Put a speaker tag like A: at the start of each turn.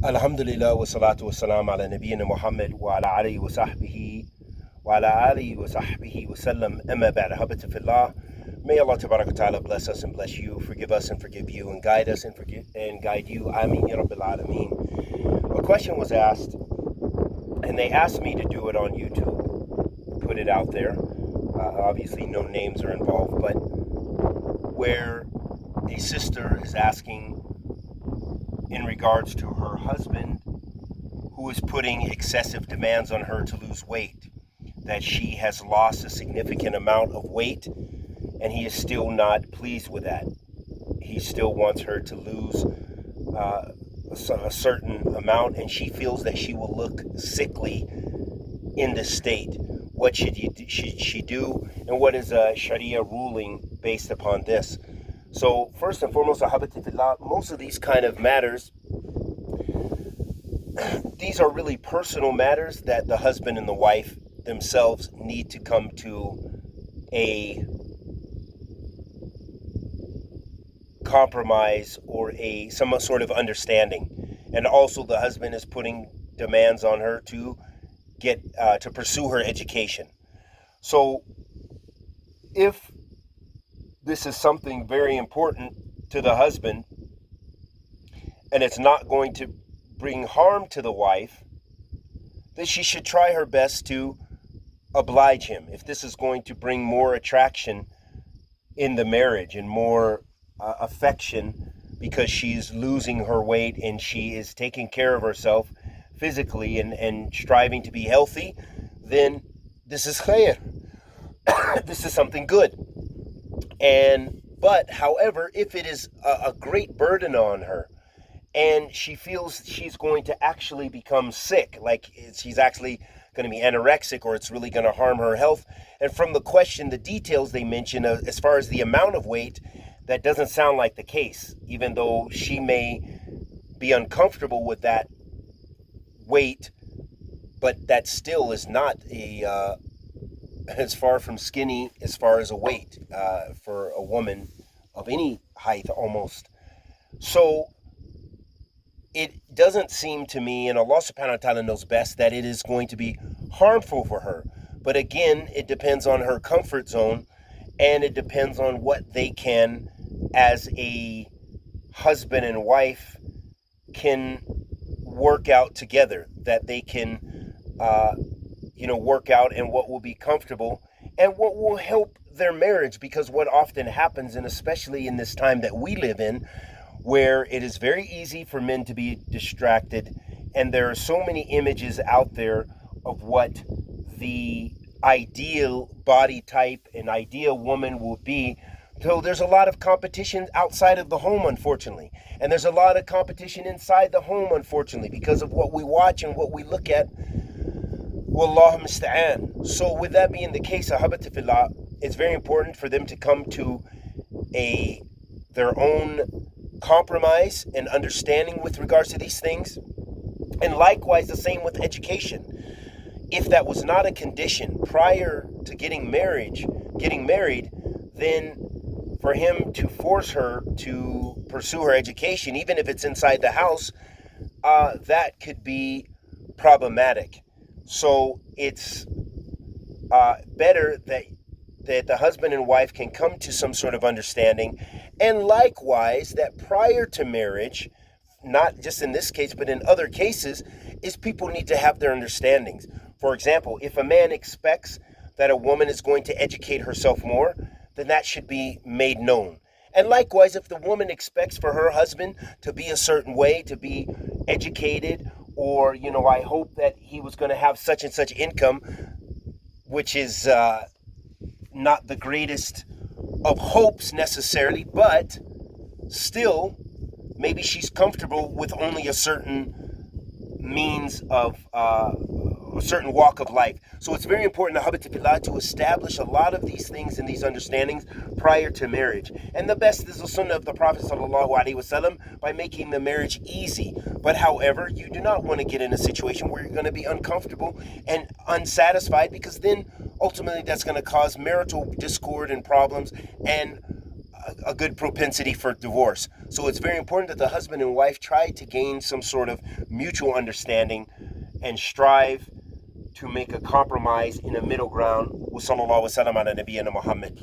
A: Alhamdulillah wa salatu wa salam ala nabiyyina Muhammad wa ala alihi wa sahbihi wa sallam amma ba'd. Habata fillah. May Allah tabarak wa ta'ala bless us and bless you, forgive us and forgive you, and guide us and guide you. Ameen ya Rabbil Alameen. A question was asked, and they asked me to do it on YouTube, put it out there. Obviously no names are involved, but where a sister is asking in regards to her husband who is putting excessive demands on her to lose weight, that she has lost a significant amount of weight and he is still not pleased with that. He still wants her to lose a certain amount, and she feels that she will look sickly in this state. What should she do, and what is a Sharia ruling based upon this? So first and foremost, most of these kind of matters, these are really personal matters that the husband and the wife themselves need to come to a compromise or some sort of understanding. And also the husband is putting demands on her to get to pursue her education. So if this is something very important to the husband and it's not going to bring harm to the wife, then she should try her best to oblige him. If this is going to bring more attraction in the marriage and more affection, because she's losing her weight and she is taking care of herself physically and striving to be healthy, then this is khair. This is something good. But however, if it is a great burden on her and she feels she's going to actually become sick, like she's actually going to be anorexic or it's really going to harm her health, and from the question, the details they mention as far as the amount of weight, that doesn't sound like the case, even though she may be uncomfortable with that weight, but that still is not as far from skinny as far as a weight for a woman of any height almost. So it doesn't seem to me, and Allah subhanahu wa ta'ala knows best, that it is going to be harmful for her. But again, it depends on her comfort zone, and it depends on what they can, as a husband and wife, can work out together, that they can work out, and what will be comfortable and what will help their marriage. Because what often happens, and especially in this time that we live in, where it is very easy for men to be distracted, and there are so many images out there of what the ideal body type and ideal woman will be. So there's a lot of competition outside of the home, unfortunately. And there's a lot of competition inside the home, unfortunately, because of what we watch and what we look at. Wallahu musta'an. So with that being the case, ahabati fillah, it's very important for them to come to their own compromise and understanding with regards to these things. And likewise, the same with education. If that was not a condition prior to getting married, then for him to force her to pursue her education, even if it's inside the house, that could be problematic. So it's better that the husband and wife can come to some sort of understanding, and likewise that prior to marriage, not just in this case but in other cases, is people need to have their understandings. For example, if a man expects that a woman is going to educate herself more, then that should be made known. And likewise, if the woman expects for her husband to be a certain way, to be educated, or, I hope that he was going to have such and such income, which is not the greatest of hopes necessarily, but still, maybe she's comfortable with only a certain means of a certain walk of life. So it's very important to establish a lot of these things and these understandings prior to marriage. And the best is the sunnah of the Prophet ﷺ by making the marriage easy. But however, you do not want to get in a situation where you're going to be uncomfortable and unsatisfied, because then ultimately that's going to cause marital discord and problems, and a good propensity for divorce. So it's very important that the husband and wife try to gain some sort of mutual understanding and strive to make a compromise in a middle ground. Wa sallallahu wa sallam ala nabiyyina Muhammad.